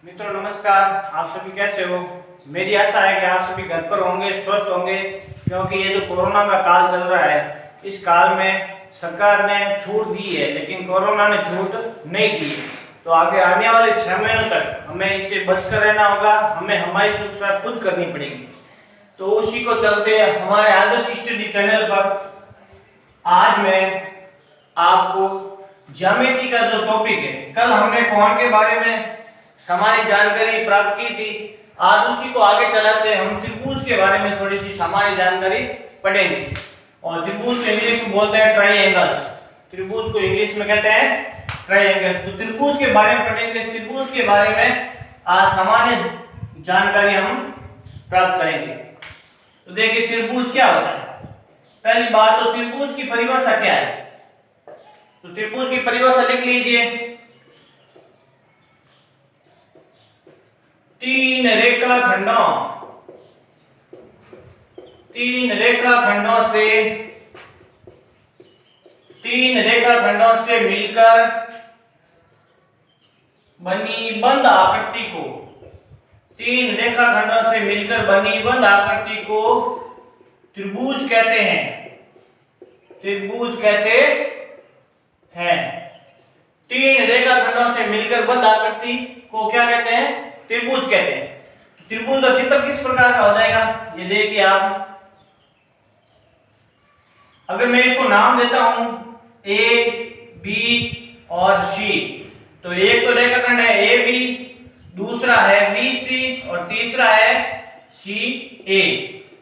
मित्रों नमस्कार। आप सभी कैसे हो? मेरी आशा है कि आप सभी घर पर होंगे, स्वस्थ होंगे, क्योंकि ये जो कोरोना का काल चल रहा है, इस काल में सरकार ने छूट दी है, लेकिन कोरोना ने छूट नहीं दी। तो आगे आने वाले 6 महीनों तक हमें इससे बचकर रहना होगा, हमें हमारी सुरक्षा खुद करनी पड़ेगी। तो उसी को चलते हमारे आदर्श स्टडी चैनल पर आज मैं आपको ज्यामिति का जो टॉपिक है, कल हमने कोण के बारे में सामान्य जानकारी प्राप्त की थी, आज उसी को आगे चलाते हम त्रिभुज के बारे में थोड़ी सी सामान्य जानकारी पढ़ेंगे। और त्रिभुज को इंग्लिश में बोलते हैं ट्राइएंगल्स। त्रिभुज को इंग्लिश में कहते हैं ट्राइएंगल्स। तो त्रिभुज के बारे में पढ़ेंगे। त्रिभुज के बारे में आज सामान्य जानकारी हम प्राप्त करेंगे। तो देखिए त्रिभुज क्या होता है। पहली बात तो त्रिभुज की परिभाषा क्या है। तो त्रिभुज की परिभाषा लिख लीजिए। तीन रेखाखंडों से मिलकर बनी बंद आकृति को, तीन रेखाखंडों से मिलकर बनी बंद आकृति को त्रिभुज कहते हैं। त्रिभुज कहते हैं। तीन रेखाखंडों से मिलकर बंद आकृति को क्या कहते हैं? त्रिभुज कहते हैं। त्रिभुज का चित्र किस प्रकार का हो जाएगा, ये देखिए आप। अगर मैं इसको नाम देता हूं ए, बी और सी, तो एक तो रेखाखंड है ए बी, दूसरा है बी सी और तीसरा है सी ए।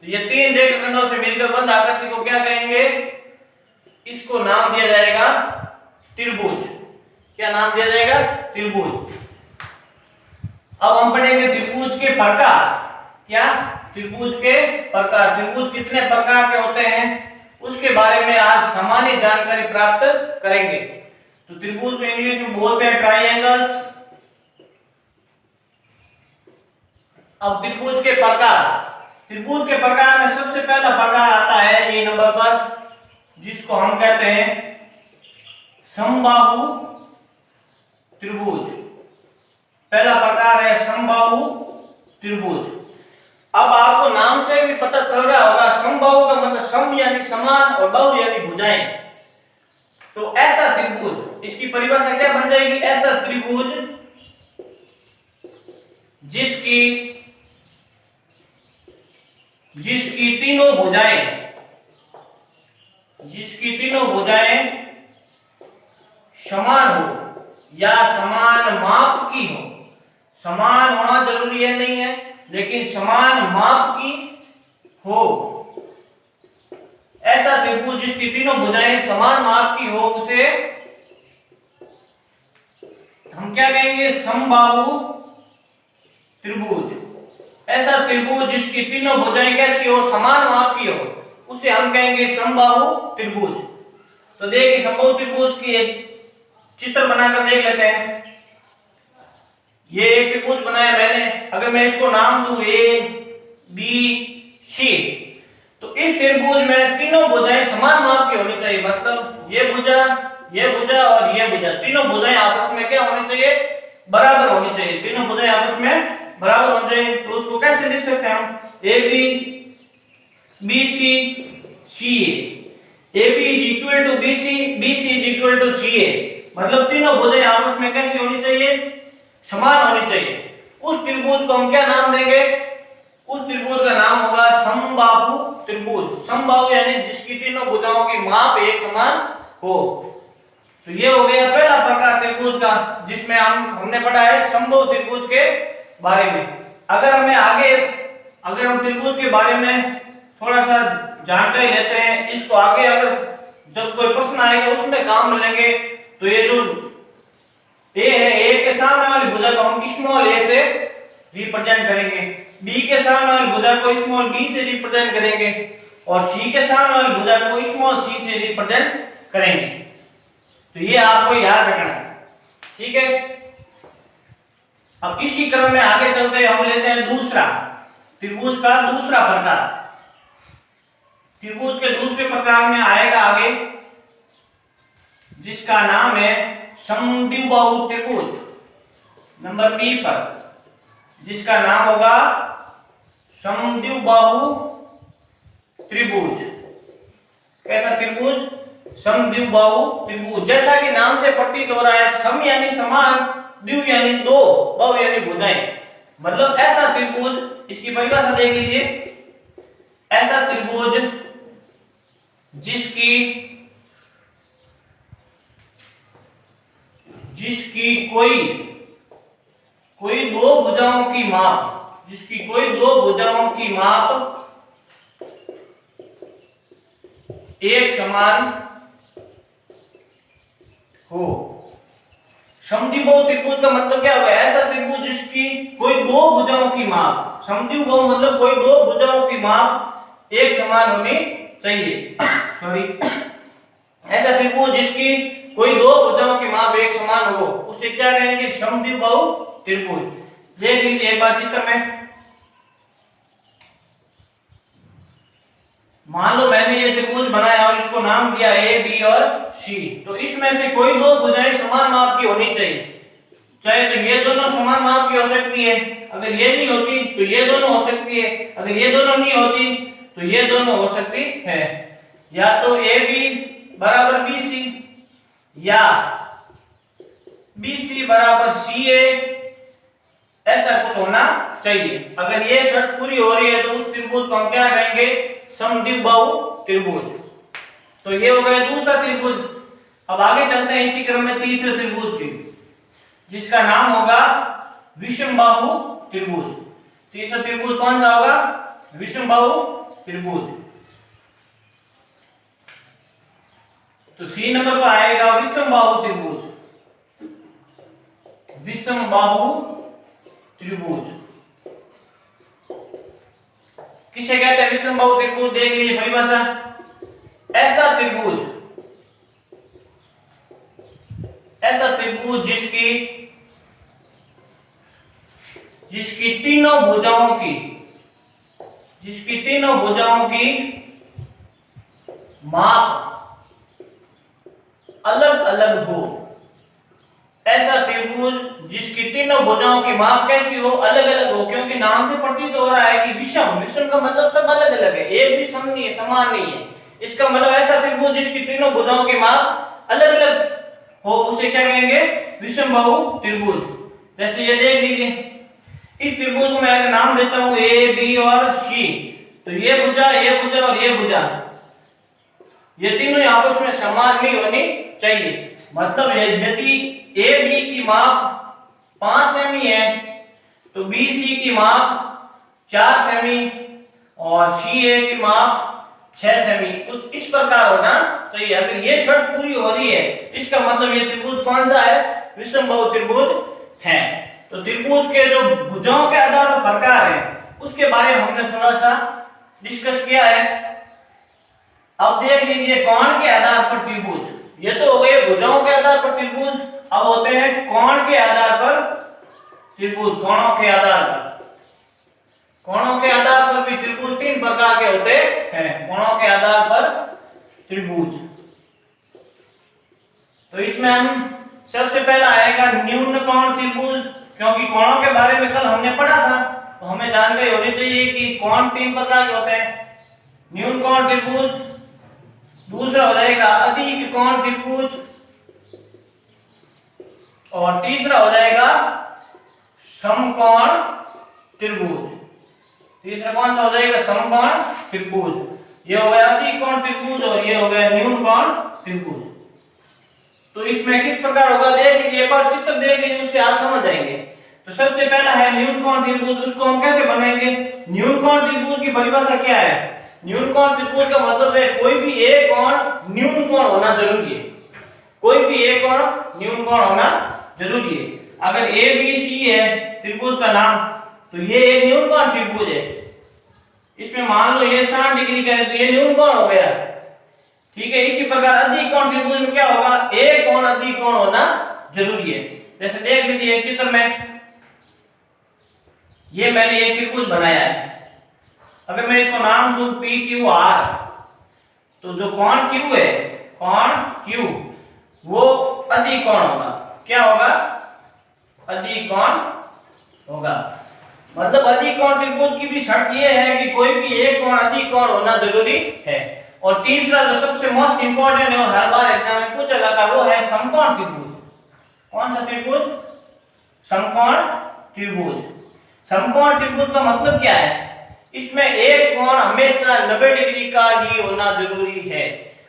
तो ये तीन रेखाखंडों से मिलकर बंद आकृति को क्या कहेंगे? इसको नाम दिया जाएगा त्रिभुज। क्या नाम दिया जाएगा? त्रिभुज। अब हम पढ़ेंगे त्रिभुज के प्रकार। क्या? त्रिभुज के प्रकार। त्रिभुज कितने प्रकार के होते हैं उसके बारे में आज सामान्य जानकारी प्राप्त करेंगे। तो त्रिभुज को इंग्लिश में बोलते हैं ट्राइएंगल्स। अब त्रिभुज के प्रकार। त्रिभुज के प्रकार में सबसे पहला प्रकार आता है ये नंबर पर, जिसको हम कहते हैं समबाहु त्रिभुज। पहला प्रकार है समबाहु त्रिभुज। अब आपको नाम से भी पता चल रहा होगा, समबाहु का मतलब सम यानी समान और बाहु यानी भुजाएं। तो ऐसा त्रिभुज, इसकी परिभाषा क्या बन जाएगी? ऐसा त्रिभुज जिसकी तीनों भुजाएं समान हो या समान माप की हो। समान होना जरूरी है नहीं है, लेकिन समान माप की हो। ऐसा त्रिभुज जिसकी तीनों भुजाएं समान माप की हो उसे हम क्या कहेंगे? समबाहु त्रिभुज। ऐसा त्रिभुज जिसकी तीनों भुजाएं कैसी हो? समान माप की हो, उसे हम कहेंगे समबाहु त्रिभुज। तो देखिए समबाहु त्रिभुज की एक चित्र बनाकर देख लेते हैं। ये एक त्रिभुज बनाया मैंने। अगर मैं इसको नाम दूं ए बी सी, तो इस त्रिभुज में तीनों भुजाएं समान माप की होनी चाहिए। मतलब ये भुजा और ये भुजा, तीनों भुजाएं आपस में क्या होनी चाहिए? बराबर होनी चाहिए। तीनों भुजाएं आपस में बराबर होनी चाहिए। तो उसको कैसे लिख सकते हैं हम? A B C C A B is equal to B C is equal to C A. मतलब तीनों भुजाएं आपस में कैसी होनी चाहिए? समान होनी चाहिए। उस त्रिभुज को हम क्या नाम देंगे? उस त्रिभुज का नाम होगा समबाहु त्रिभुज। समबाहु यानी जिसकी तीनों भुजाओं की माप एक समान हो। तो ये हो गया पहला प्रकार त्रिभुज का, जिसमें हमने पढ़ा है समबाहु त्रिभुज के बारे में। अगर हम त्रिभुज के बारे में थोड़ा सा जानकारी लेते हैं, इसको आगे अगर जब कोई प्रश्न आएगा उसमें काम में लेंगे। तो ये जो ए है, ए के सामने वाली भुजा को हम स्मॉल ए से रिप्रेजेंट करेंगे, बी के सामने वाली भुजा को स्मॉल बी से रिप्रेजेंट करेंगे और सी के सामने वाली भुजा को स्मॉल सी से रिप्रेजेंट करेंगे। तो ये आपको याद रखना है, ठीक है। अब इसी क्रम में आगे चलते हम लेते हैं दूसरा त्रिभुज का दूसरा प्रकार। त्रिभुज के दूसरे प्रकार में आएगा आगे, जिसका नाम है समद्विबाहु त्रिभुज। नंबर बी पर जिसका नाम होगा समद्विबाहु त्रिभुज। कैसा त्रिभुज? समद्विबाहु त्रिभुज। जैसा कि नाम से प्रतीत हो रहा है, सम यानी समान, द्वि यानी दो, बाहु यानी भुजाएं, मतलब ऐसा त्रिभुज। इसकी परिभाषा देख लीजिए, ऐसा त्रिभुज जिसकी कोई दो भुजाओं की माप, जिसकी कोई दो भुजाओं की माप एक समान हो। समद्विबाहु त्रिभुज का मतलब क्या होगा? ऐसा त्रिभुज जिसकी कोई दो भुजाओं की माप, समद्विबाहु मतलब कोई दो भुजाओं की माप एक समान होनी चाहिए। सॉरी, ऐसा त्रिभुज जिसकी कोई दो भुजाओं की माप एक समान हो, उसे क्या कहेंगे? समद्विबाहु त्रिभुज। देख लीजिए एक बार चित्र में, मान लो मैंने ये त्रिभुज बनाया और इसको नाम दिया ए, बी और सी। तो इसमें से कोई दो भुजाएं समान माप की होनी चाहिए। चाहे तो ये दोनों समान माप की हो सकती है, अगर ये नहीं होती तो ये दोनों हो सकती है, अगर ये दोनों नहीं होती तो ये दोनों हो सकती है। या तो ए बी बराबर बी सी, या बी सी बराबर सी ए, ऐसा कुछ होना चाहिए। अगर ये शर्त पूरी हो रही है तो उस त्रिभुज को हम क्या कहेंगे? समद्विबाहु त्रिभुज। तो ये हो गया दूसरा त्रिभुज। अब आगे चलते हैं इसी क्रम में तीसरे त्रिभुज की, जिसका नाम होगा विषमबाहु त्रिभुज। तीसरा त्रिभुज कौन सा होगा? विषमबाहु त्रिभुज। तो सी नंबर पर आएगा विषमबाहु त्रिभुज। विषमबाहु त्रिभुज किसे कहते हैं? विषमबाहु त्रिभुज। देख लीजिए परिभाषा, ऐसा त्रिभुज जिसकी तीनों भुजाओं की माप अलग अलग हो। ऐसा त्रिभुज जिसकी तीनों भुजाओं की माप कैसी हो? अलग अलग हो। क्योंकि नाम से प्रतीत हो रहा है कि विषम, विषम का मतलब सब अलग अलग है, एक भी सम नहीं है, समान नहीं है। इसका मतलब ऐसा त्रिभुज जिसकी तीनों भुजाओं की माप अलग अलग हो, उसे क्या कहेंगे? विषमबाहु त्रिभुज। जैसे ये देख लीजिए, इस त्रिभुज को मैं नाम देता हूं ए, बी और सी। तो ये भुजा और ये भुजा, ये तीनों आपस में समान नहीं होनी चाहिए। मतलब यदि ए बी की माप 5 सेमी है तो बी सी की माप 4 सेमी और सी ए की माप 6 सेमी, कुछ इस प्रकार होना चाहिए। अगर ये शर्त पूरी हो रही है, इसका मतलब ये त्रिभुज कौन सा है? विषमबाहु त्रिभुज है। तो त्रिभुज के जो भुजाओं के आधार पर प्रकार है, उसके बारे में हमने थोड़ा सा डिस्कस किया है। अब देख लीजिए कोण के आधार पर त्रिभुज। ये तो हो गए भुजाओं के आधार पर त्रिभुज, अब होते हैं कोण के आधार पर त्रिभुज। कोणों के आधार पर भी त्रिभुज तीन प्रकार के होते हैं। कोणों के आधार पर त्रिभुज, तो इसमें हम सबसे पहला आएगा न्यून कोण त्रिभुज। क्योंकि कोणों के बारे में कल हमने पढ़ा था, तो हमें जानकारी होनी चाहिए कि कोण तीन प्रकार के होते हैं। न्यून कोण त्रिभुज, दूसरा हो जाएगा अधिक कोण त्रिभुज, और तीसरा हो जाएगा समकोण त्रिभुज। तीसरा कौन सा हो जाएगा? समकोण त्रिभुज। ये हो गया अधिक कोण त्रिभुज और ये हो गया न्यून कोण त्रिभुज। तो इसमें किस प्रकार होगा देख लीजिए, एक बार चित्र देख लीजिए, उससे आप समझ जाएंगे। तो सबसे पहला है न्यून कोण त्रिभुज। उसको हम कैसे बनाएंगे? न्यून कोण त्रिभुज की परिभाषा क्या है? न्यून कोण त्रिभुज का मतलब है कोई भी एक कोण न्यून कोण होना जरूरी है। कोई भी एक कोण न्यून कोण होना जरूरी है। अगर ए बी सी है त्रिभुज का नाम, तो ये एक न्यून कोण त्रिभुज है। इसमें मान लो ये 60 डिग्री का है तो ये न्यून कोण हो गया, ठीक है। इसी प्रकार अधिक कोण त्रिभुज में क्या होगा? एक कोण अधिक कोण होना जरूरी है। जैसे देख लीजिए एक चित्र में, ये मैंने एक त्रिभुज बनाया है। अगर मैं इसको नाम दूं पी क्यू आर, तो जो कोण क्यू है, कोण क्यू, वो अधिक कोण होगा। क्या होगा? अधिक कोण होगा। मतलब अधिक कोण त्रिभुज की भी शर्त ये है कि कोई भी एक कोण अधिक कोण होना जरूरी है। और तीसरा जो सबसे मोस्ट इंपॉर्टेंट है और हर बार एग्जाम में पूछा जाता है वो है समकोण त्रिभुज। कौन सा त्रिभुज? समकोण त्रिभुज। समकोण त्रिभुज का मतलब क्या है? इसमें एक कोण हमेशा 90 डिग्री का ही होना जरूरी है।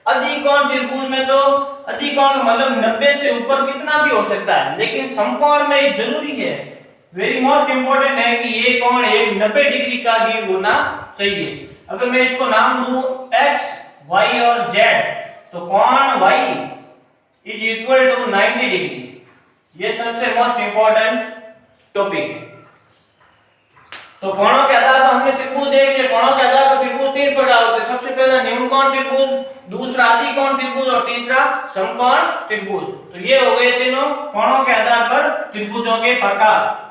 अधिक कोण त्रिभुज में तो अधिक कोण मतलब 90 से ऊपर कितना भी हो सकता है, लेकिन समकोण में ये जरूरी है, वेरी मोस्ट इंपॉर्टेंट है कि ये कोण एक 90 डिग्री का ही होना चाहिए। अगर मैं इसको नाम दूं x, y और z, तो कोण y is equal to 90 degree. ये सबसे मोस्ट इंपॉर्टेंट टॉपिक है। तो कोणों के आधार पर हमने त्रिभुज देख लिए। कोणों के आधार पर त्रिभुज तीन प्रकार होते हैं। सबसे पहला न्यून कोण त्रिभुज, दूसरा अधिक कोण त्रिभुज और तीसरा समकोण त्रिभुज। तो ये हो गए तीनों कोणों के आधार पर त्रिभुजों के प्रकार।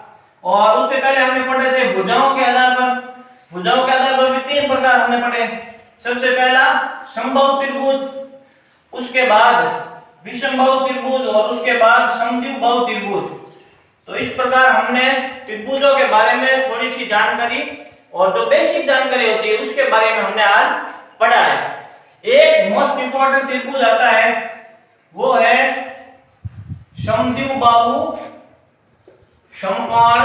और उससे पहले हमने पढ़े थे भुजाओं के आधार पर। भुजाओं के आधार पर भी तीन प्रकार हमने पढ़े। सबसे पहला समबाहु त्रिभुज, उसके बाद विषमबाहु त्रिभुज और उसके बाद समद्विबाहु त्रिभुज। तो इस प्रकार हमने त्रिभुजों के बारे में थोड़ी सी जानकारी और जो बेसिक जानकारी होती है उसके बारे में हमने आज पढ़ा है। एक मोस्ट इंपॉर्टेंट त्रिभुज आता है वो है समद्विबाहु समकोण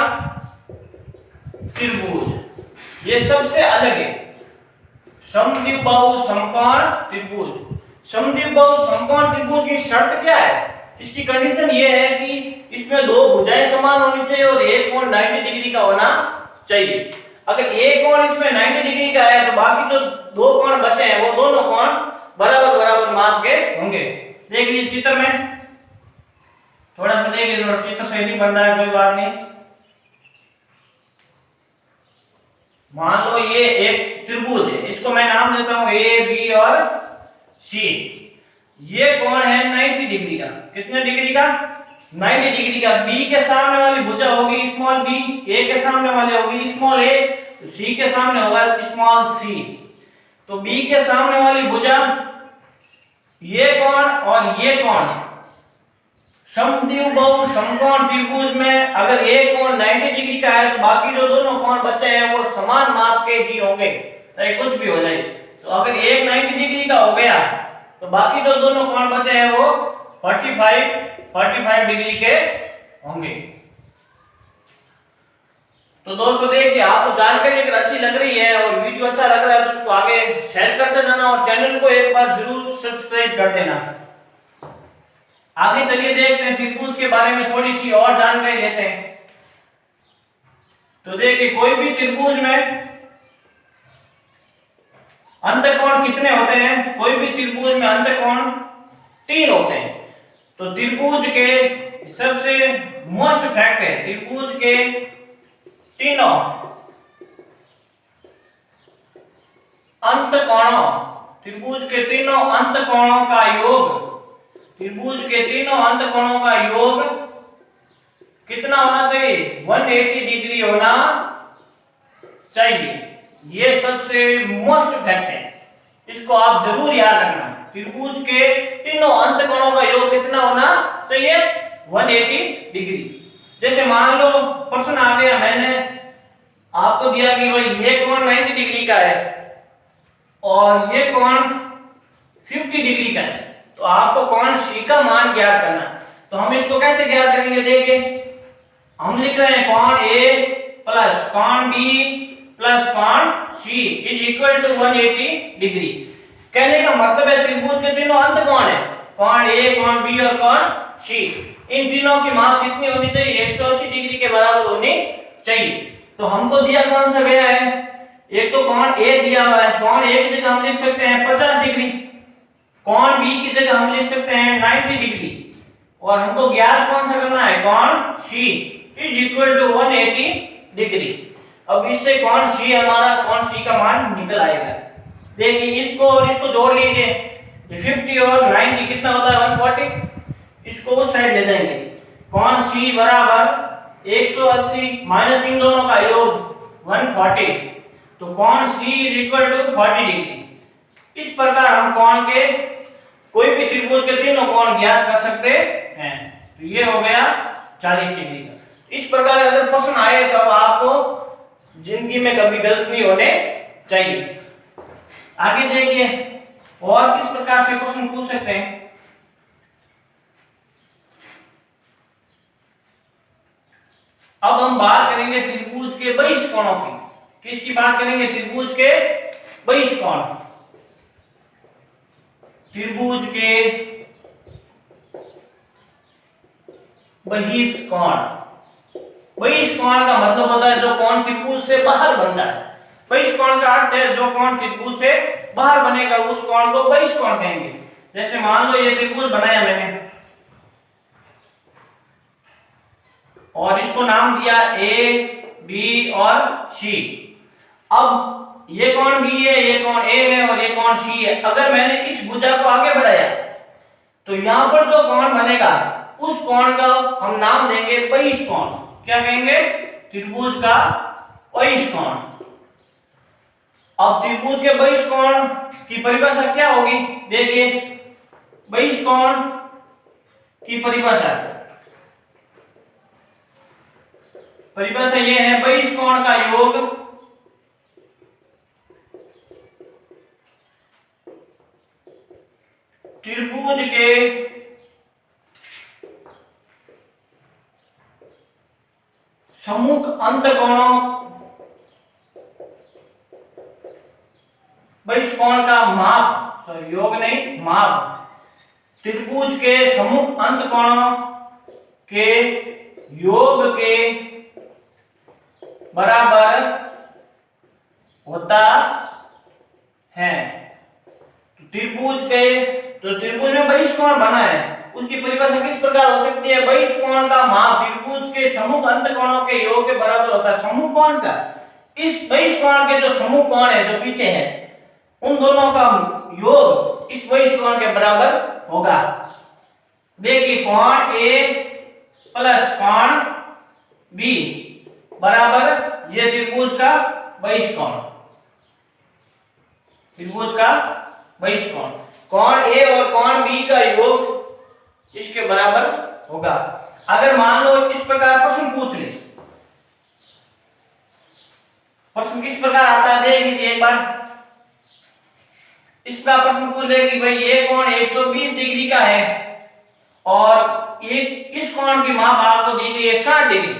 त्रिभुज। ये सबसे अलग है, समद्विबाहु समकोण त्रिभुज। समद्विबाहु समकोण त्रिभुज की शर्त क्या है? इसकी कंडीशन ये है कि इसमें दो भुजाएं समान होनी चाहिए और एक कोण 90 डिग्री का होना चाहिए। अगर एक कोण इसमें 90 डिग्री का है तो बाकी जो दो कोण बचे हैं वो दोनों कोण बराबर बराबर माप के होंगे। देख लीजिए चित्र में, थोड़ा सा देखिए, थोड़ा चित्र सही नहीं बन रहा है, कोई बात नहीं। मान लो ये एक त्रिभुज है, इसको मैं नाम देता हूं ए, बी और सी। ये कोण है 90 डिग्री का। कितने डिग्री का? 90 डिग्री का। बी के सामने वाली भुजा होगी स्मॉल बी, ए के सामने वाली होगी स्मॉल ए, सी के सामने होगा स्मॉल सी। तो बी के सामने वाली भुजा, ये कोण और ये कोण समद्विबाहु समकोण त्रिभुज में अगर एक कोण 90 डिग्री का है तो बाकी जो दोनों कोण बचे हैं वो समान माप के ही होंगे, चाहे कुछ भी हो जाए। तो अगर एक 90 डिग्री का हो गया तो बाकी जो दोनों कोण बचे हैं वो 45 डिग्री के होंगे। तो दोस्तों देखिए, आपको जानकारी अगर अच्छी लग रही है और वीडियो अच्छा लग रहा है तो उसको आगे शेयर करते जाना और चैनल को एक बार जरूर सब्सक्राइब कर देना। आगे चलिए देखते हैं त्रिभुज के बारे में थोड़ी सी और जानकारी लेते हैं। तो देखिए, कोई भी त्रिभुज में अंतःकोण कितने होते हैं? कोई भी त्रिभुज में अंतःकोण 3 होते हैं। तो त्रिभुज के सबसे मोस्ट फैक्ट है त्रिभुज के तीनों अंतःकोणों, त्रिभुज के तीनों अंतःकोणों का योग, त्रिभुज के तीनों अंतःकोणों का योग कितना होना चाहिए? 180 डिग्री होना चाहिए। ये सबसे मोस्ट फैक्ट है, इसको आप जरूर याद रखना। त्रिभुज के तीनों अंतःकोणों का योग कितना होना चाहिए? 180 डिग्री। जैसे मान लो प्रश्न आ गया, मैंने आपको दिया कि भाई ये कोण 90 डिग्री का है और ये कोण 50 डिग्री का है, तो आपको कोण सी का मान ज्ञात करना। तो हम इसको कैसे ज्ञात करेंगे? देखिए, हम लिख रहे हैं कोण ए प्लस कोण बी प्लस कोण सी इज इक्वल टू 180 डिग्री। कहने का मतलब है त्रिभुज के तीनों अंतःकोण है, कोण ए, कोण बी और कोण सी, इन तीनों की माप कितनी होनी चाहिए? 180 डिग्री के बराबर होनी चाहिए। तो हमको दिया कौन सा गया है? एक तो कोण ए दिया हुआ है, कोण ए की जगह हम लिख सकते हैं 50 डिग्री, कोण बी की जगह हम लिख सकते हैं 90 डिग्री, और हमको ज्ञात कौन सा करना है? कोण सी इज इक्वल टू 180 डिग्री। अब इससे कोण सी हमारा कोण सी का मान निकल आएगा। देखिए, इसको और इसको जोड़ लीजिए, 50 और 90 कितना होता है? 140। इसको उस साइड ले जाएंगे, कोण सी बराबर 180 माइनस इन दोनों का योग 140, तो कोण सी इज इक्वल टू 40 डिग्री। इस प्रकार हम कोण के कोई भी त्रिभुज के तीनों कोण ज्ञात कर सकते हैं। तो ये हो गया 40 डिग्री का। इस प्रकार अगर प्रश्न आए तो आपको जिंदगी में कभी गलत नहीं होने चाहिए। आगे देखिए और किस प्रकार से क्वेश्चन पूछ सकते हैं। अब हम बात करेंगे त्रिभुज के बहिष्कोणों की। किसकी बात करेंगे? त्रिभुज के बहिष्कोण। त्रिभुज के बहिष्कोण। बहिष्कोण का मतलब होता है जो कोण त्रिभुज से बाहर बनता है। बहिष्कोण का अर्थ है जो कोण त्रिभुज से बाहर बनेगा उस कोण को बहिष्कोण कहेंगे। जैसे मान लो ये त्रिभुज बनाया मैंने और इसको नाम दिया ए, बी और सी। अब ये कोण बी है, ये कोण ए है और ये कोण सी है। अगर मैंने इस भुजा को आगे बढ़ाया तो यहां पर जो कोण बनेगा उस कोण का हम नाम देंगे बहिष्कोण। क्या कहेंगे? त्रिभुज का बहिष्कोण। अब त्रिभुज के बहिष्कोण की परिभाषा क्या होगी? देखिए बहिष्कोण की परिभाषा ये है बहिष्कोण का योग त्रिभुज के सम्मुख अंतकोणों बहिष्कोण का माप, सॉरी योग नहीं माप, त्रिभुज के सम्मुख अंतकोणों के योग के बराबर होता है। त्रिभुज के जो त्रिभुज में बहिष्कोण बना है उसकी परिभाषा किस प्रकार हो सकती है? बहिष्कोण का माप त्रिभुज के सम्मुख अंतकोणों के योग के बराबर होता है। सम्मुख कोण का, इस बहिष्कोण के जो सम्मुख कोण है जो पीछे है उन दोनों का योग इस बहिष्कोण के बराबर होगा। देखिए कोण ए प्लस कोण बी बराबर ये त्रिभुज का बहिष्कोण। त्रिभुज का बहिष्कोण कोण ए और कोण बी का योग इसके बराबर होगा। अगर मान लो इस प्रकार प्रश्न पूछ ले, प्रश्न किस प्रकार आता है देख लीजिए एक बार। इस प्रकार प्रश्न पूछ ले कि भाई ये कोण 120 डिग्री का है और एक इस कोण की माप आपको दी गई है 60 डिग्री।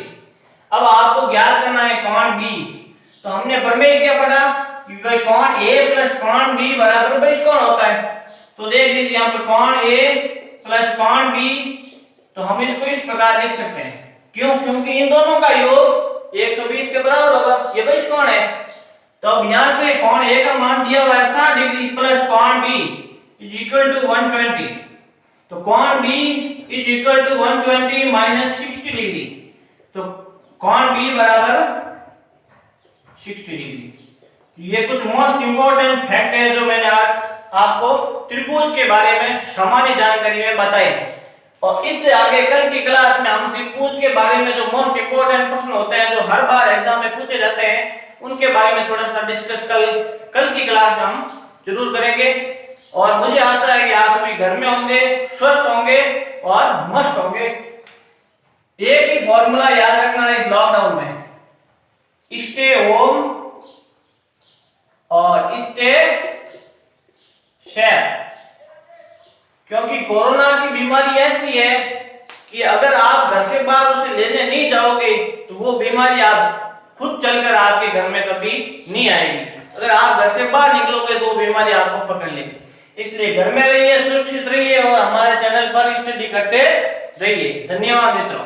अब आपको ज्ञात करना है कोण बी। तो हमने प्रमेय क्या पढ़ा कि भाई कोण ए प्लस कोण बी बराबर बहिष्कोण होता है। तो देख लीजिए यहाँ पर कोण ए प्लस कोण बी, तो हम इसको इस प्रकार लिख सकते हैं। क्यों? क्योंकि इन दोनों का योग 120 के बराबर होगा, ये बहिष्कोण है। तो अब यहाँ से कोण ए का मान दिया हुआ है 60 डिग्री प्लस कोण बी इज इक्वल टू 120। तो कोण B is equal to 120 minus 60 degree. तो कोण बी बराबर 60 डिग्री। ये कुछ मोस्ट इंपॉर्टेंट फैक्ट है जो मैंने आज आपको त्रिभुज के बारे में सामान्य जानकारी में बताए। और इससे आगे कल की क्लास में हम त्रिभुज के बारे में जो मोस्ट इंपॉर्टेंट प्रश्न होते हैं जो हर बार एग्जाम में पूछे जाते हैं उनके बारे में थोड़ा सा डिस्कस कल की क्लास में हम जरूर करेंगे। और मुझे आशा है कि आप सभी घर में होंगे, स्वस्थ होंगे और मस्त होंगे। एक ही फॉर्मूला याद रखना है इस लॉकडाउन में, स्टे होम और स्टे सेफ। क्योंकि कोरोना की बीमारी ऐसी है कि अगर आप घर से बाहर उसे लेने नहीं जाओगे तो वो बीमारी आप खुद चलकर आपके घर में कभी नहीं आएगी। अगर आप घर से बाहर निकलोगे तो वो बीमारी आपको पकड़ लेगी। इसलिए घर में रहिए, सुरक्षित रहिए और हमारे चैनल पर स्टडी करते रहिए। धन्यवाद मित्रों।